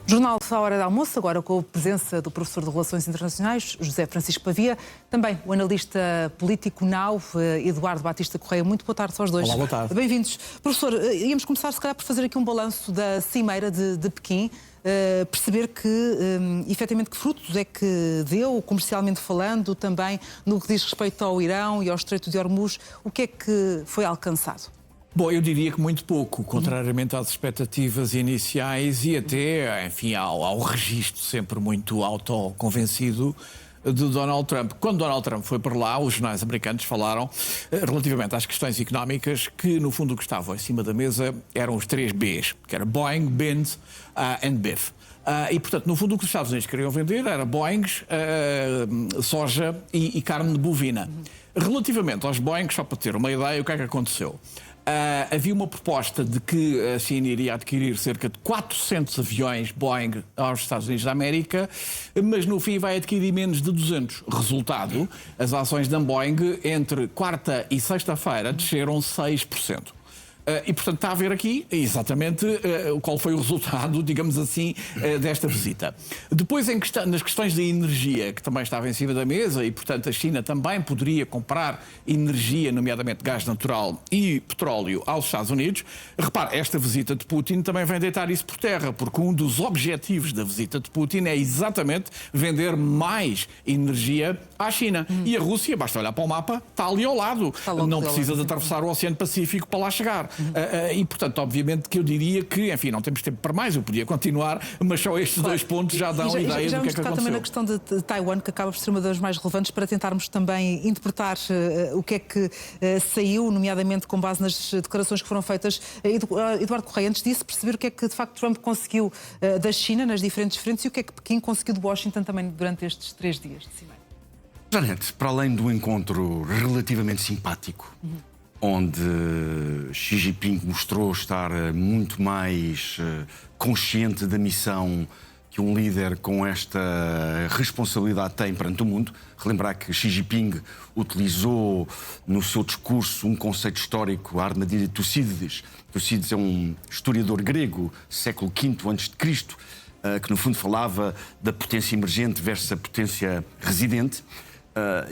Jornal à hora de almoço, agora com a presença do professor de Relações Internacionais, José Francisco Pavia, também o analista político NAU, Eduardo Batista Correia. Muito boa tarde aos dois. Olá, boa tarde. Bem-vindos. Professor, íamos começar se calhar por fazer aqui um balanço da Cimeira de Pequim, perceber que, efetivamente, que frutos é que deu, comercialmente falando, também no que diz respeito ao Irão e ao Estreito de Hormuz, o que é que foi alcançado? Bom, eu diria que muito pouco, contrariamente às expectativas iniciais e até, enfim, ao registro sempre muito autoconvencido de Donald Trump. Quando Donald Trump foi para lá, os jornais americanos falaram relativamente às questões económicas que, no fundo, o que estavam em cima da mesa eram os 3 Bs, que era Boeing, Benz and Biff. E, portanto, no fundo, o que os Estados Unidos queriam vender era Boeings, soja e carne bovina. Relativamente aos Boeings, só para ter uma ideia, o que é que aconteceu? Havia uma proposta de que a China iria adquirir cerca de 400 aviões Boeing aos Estados Unidos da América, mas no fim vai adquirir menos de 200. Resultado, as ações da Boeing entre quarta e sexta-feira desceram 6%. E, portanto, está a ver aqui exatamente qual foi o resultado, digamos assim, desta visita. Depois, nas questões da energia, que também estava em cima da mesa, e, portanto, a China também poderia comprar energia, nomeadamente gás natural e petróleo, aos Estados Unidos. Repare, esta visita de Putin também vem deitar isso por terra, porque um dos objetivos da visita de Putin é exatamente vender mais energia à China. E a Rússia, basta olhar para o mapa, está ali ao lado. Não precisa de atravessar o Oceano Pacífico para lá chegar. E, portanto, obviamente que eu diria que, enfim, não temos tempo para mais, eu podia continuar, mas só estes dois pontos já dão a ideia do que é que aconteceu. Também na questão de Taiwan, que acaba por ser uma das mais relevantes, para tentarmos também interpretar o que é que saiu, nomeadamente com base nas declarações que foram feitas. Eduardo Correia, antes disso, perceber o que é que, de facto, Trump conseguiu da China nas diferentes frentes e o que é que Pequim conseguiu de Washington também durante estes 3 dias de cimeira. Janete, para além do encontro relativamente simpático, onde Xi Jinping mostrou estar muito mais consciente da missão que um líder com esta responsabilidade tem perante o mundo. Relembrar que Xi Jinping utilizou no seu discurso um conceito histórico, a armadilha de Tucídides. Tucídides é um historiador grego, século V a.C., que no fundo falava da potência emergente versus a potência residente,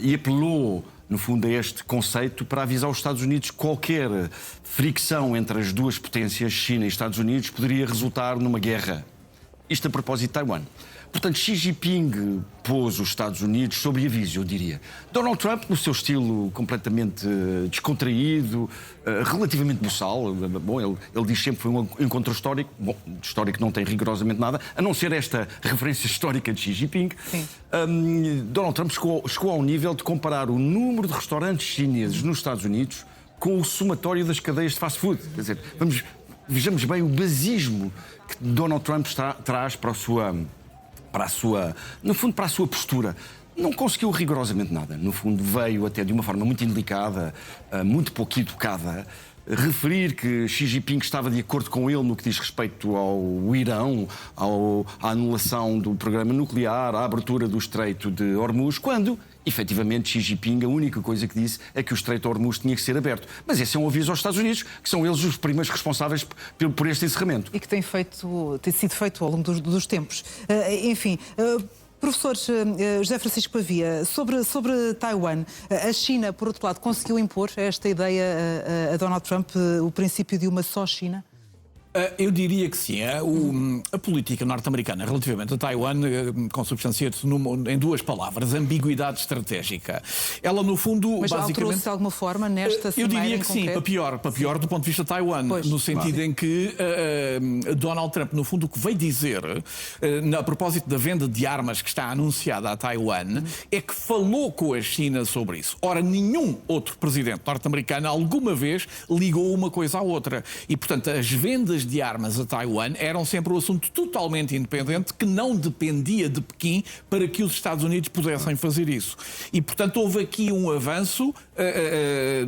e apelou no fundo, a este conceito para avisar os Estados Unidos que qualquer fricção entre as duas potências, China e Estados Unidos, poderia resultar numa guerra. Isto a propósito de Taiwan. Portanto, Xi Jinping pôs os Estados Unidos sob aviso, eu diria. Donald Trump, no seu estilo completamente descontraído, relativamente boçal. Bom, ele diz sempre que foi um encontro histórico. Bom, histórico não tem rigorosamente nada, a não ser esta referência histórica de Xi Jinping. Donald Trump chegou ao nível de comparar o número de restaurantes chineses nos Estados Unidos com o somatório das cadeias de fast food. Quer dizer, vejamos bem o basismo que Donald Trump traz para a sua postura. Não conseguiu rigorosamente nada. No fundo, veio até de uma forma muito indelicada, muito pouco educada, referir que Xi Jinping estava de acordo com ele no que diz respeito ao Irão, à anulação do programa nuclear, à abertura do Estreito de Hormuz, quando, efetivamente, Xi Jinping, a única coisa que disse é que o Estreito de Hormuz tinha que ser aberto. Mas esse é um aviso aos Estados Unidos, que são eles os primeiros responsáveis por este encerramento. E que tem sido feito ao longo dos tempos. Enfim... Professor José Francisco Pavia, sobre Taiwan, a China, por outro lado, conseguiu impor esta ideia a Donald Trump, o princípio de uma só China? Eu diria que sim. A política norte-americana relativamente a Taiwan consubstancia-se em 2 palavras: ambiguidade estratégica. Ela, no fundo, mas basicamente... alterou-se de alguma forma nesta cimeira? Eu diria que sim, para pior do ponto de vista de Taiwan, no sentido em que Donald Trump, no fundo, o que veio dizer, a propósito da venda de armas que está anunciada a Taiwan, é que falou com a China sobre isso. Ora, nenhum outro presidente norte-americano alguma vez ligou uma coisa à outra. E, portanto, as vendas de armas a Taiwan eram sempre um assunto totalmente independente que não dependia de Pequim para que os Estados Unidos pudessem fazer isso. E, portanto, houve aqui um avanço,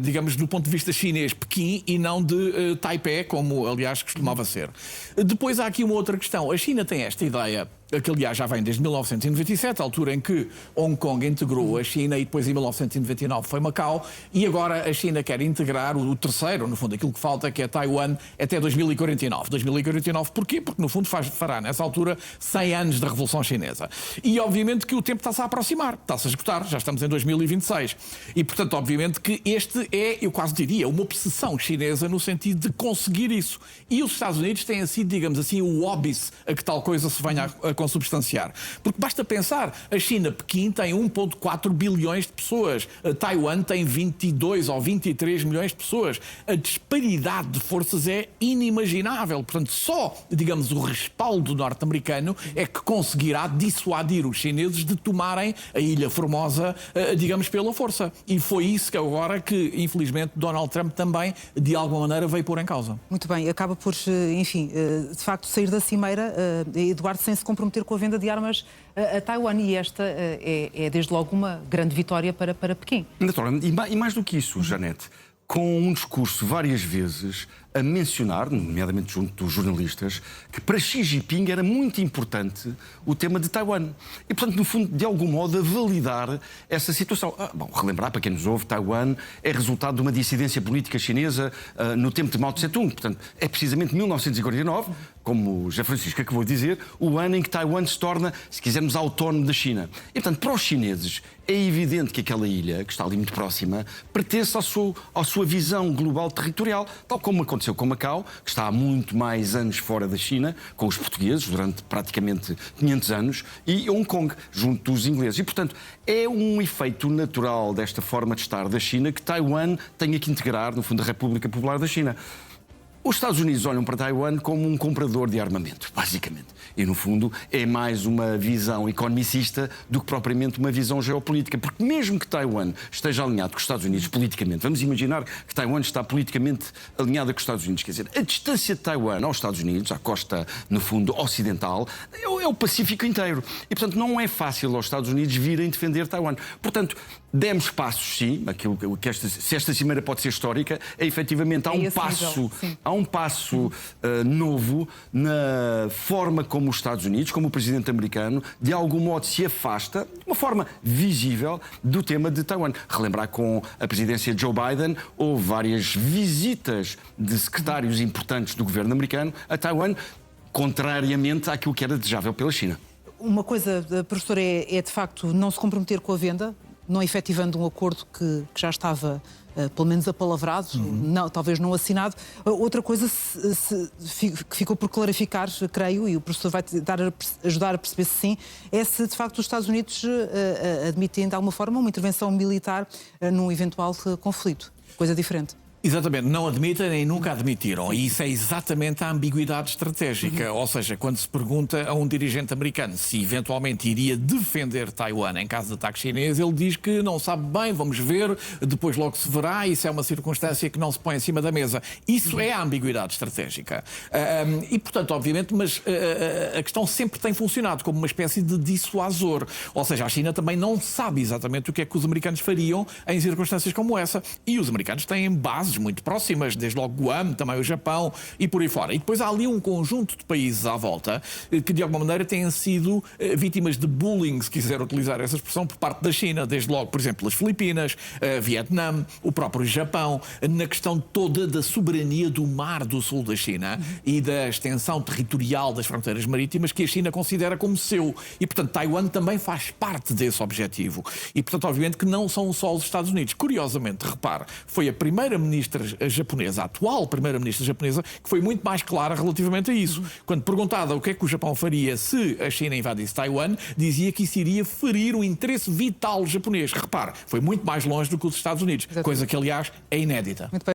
digamos, do ponto de vista chinês, Pequim, e não de Taipei, como, aliás, costumava ser. Depois há aqui uma outra questão. A China tem esta ideia que aliás já vem desde 1997, a altura em que Hong Kong integrou a China, e depois em 1999 foi Macau, e agora a China quer integrar o terceiro, no fundo, aquilo que falta, que é Taiwan, até 2049. 2049 porquê? Porque no fundo fará nessa altura 100 anos da Revolução Chinesa. E obviamente que o tempo está-se a aproximar, está-se a esgotar, já estamos em 2026. E portanto, obviamente que este é, eu quase diria, uma obsessão chinesa no sentido de conseguir isso. E os Estados Unidos têm sido, digamos assim, o óbice a que tal coisa se venha a consubstanciar. Porque basta pensar, a China, Pequim, tem 1,4 bilhões de pessoas, a Taiwan tem 22 ou 23 milhões de pessoas. A disparidade de forças é inimaginável. Portanto, só, digamos, o respaldo norte-americano é que conseguirá dissuadir os chineses de tomarem a Ilha Formosa, digamos, pela força. E foi isso que agora que, infelizmente, Donald Trump também, de alguma maneira, veio pôr em causa. Muito bem, acaba por, enfim, de facto, sair da cimeira, Eduardo, sem se comprometer com a venda de armas a Taiwan. E esta é desde logo, uma grande vitória para Pequim. Naturalmente, e mais do que isso, Janete, com um discurso várias vezes a mencionar, nomeadamente junto dos jornalistas, que para Xi Jinping era muito importante o tema de Taiwan. E, portanto, no fundo, de algum modo, a validar essa situação. Bom, relembrar, para quem nos ouve, Taiwan é resultado de uma dissidência política chinesa no tempo de Mao Tse-tung. Portanto, é precisamente 1949, como o José Francisco acabou de dizer, o ano em que Taiwan se torna, se quisermos, autónomo da China. E, portanto, para os chineses, é evidente que aquela ilha, que está ali muito próxima, pertence à sua visão global territorial, tal como aconteceu com Macau, que está há muito mais anos fora da China, com os portugueses, durante praticamente 500 anos, e Hong Kong, junto dos ingleses. E, portanto, é um efeito natural desta forma de estar da China que Taiwan tenha que integrar, no fundo, a República Popular da China. Os Estados Unidos olham para Taiwan como um comprador de armamento, basicamente. E, no fundo, é mais uma visão economicista do que propriamente uma visão geopolítica. Porque mesmo que Taiwan esteja alinhado com os Estados Unidos politicamente, vamos imaginar que Taiwan está politicamente alinhada com os Estados Unidos. Quer dizer, a distância de Taiwan aos Estados Unidos, à costa, no fundo, ocidental, é o Pacífico inteiro. E, portanto, não é fácil aos Estados Unidos virem defender Taiwan. Portanto, demos passos, sim. Se esta cimeira pode ser histórica, é efetivamente há um passo novo na forma como os Estados Unidos, como o presidente americano, de algum modo se afasta, de uma forma visível, do tema de Taiwan. Relembrar, com a presidência de Joe Biden, houve várias visitas de secretários importantes do governo americano a Taiwan, contrariamente àquilo que era desejável pela China. Uma coisa, professor, é de facto não se comprometer com a venda, não efetivando um acordo que já estava pelo menos apalavrado, talvez não assinado. Outra coisa que ficou por clarificar, creio, e o professor vai ajudar a perceber se sim, é se de facto os Estados Unidos admitem de alguma forma uma intervenção militar num eventual conflito. Coisa diferente. Exatamente, não admitem nem nunca admitiram. E isso é exatamente a ambiguidade estratégica. Ou seja, quando se pergunta a um dirigente americano se eventualmente iria defender Taiwan em caso de ataque chinês, ele diz que não sabe bem, vamos ver, depois logo se verá, isso é uma circunstância que não se põe em cima da mesa. Isso é a ambiguidade estratégica. E, portanto, obviamente, mas a questão sempre tem funcionado como uma espécie de dissuasor. Ou seja, a China também não sabe exatamente o que é que os americanos fariam em circunstâncias como essa. E os americanos têm bases muito próximas, desde logo Guam, também o Japão e por aí fora. E depois há ali um conjunto de países à volta que de alguma maneira têm sido vítimas de bullying, se quiser utilizar essa expressão, por parte da China, desde logo, por exemplo, as Filipinas, Vietnã, o próprio Japão, na questão toda da soberania do mar do sul da China e da extensão territorial das fronteiras marítimas que a China considera como seu. E, portanto, Taiwan também faz parte desse objetivo. E, portanto, obviamente que não são só os Estados Unidos. Curiosamente, repare, foi a primeira-ministra japonesa, a atual primeira-ministra japonesa, que foi muito mais clara relativamente a isso. Quando perguntada o que é que o Japão faria se a China invadisse Taiwan, dizia que isso iria ferir o interesse vital japonês. Repare, foi muito mais longe do que os Estados Unidos, coisa que, aliás, é inédita.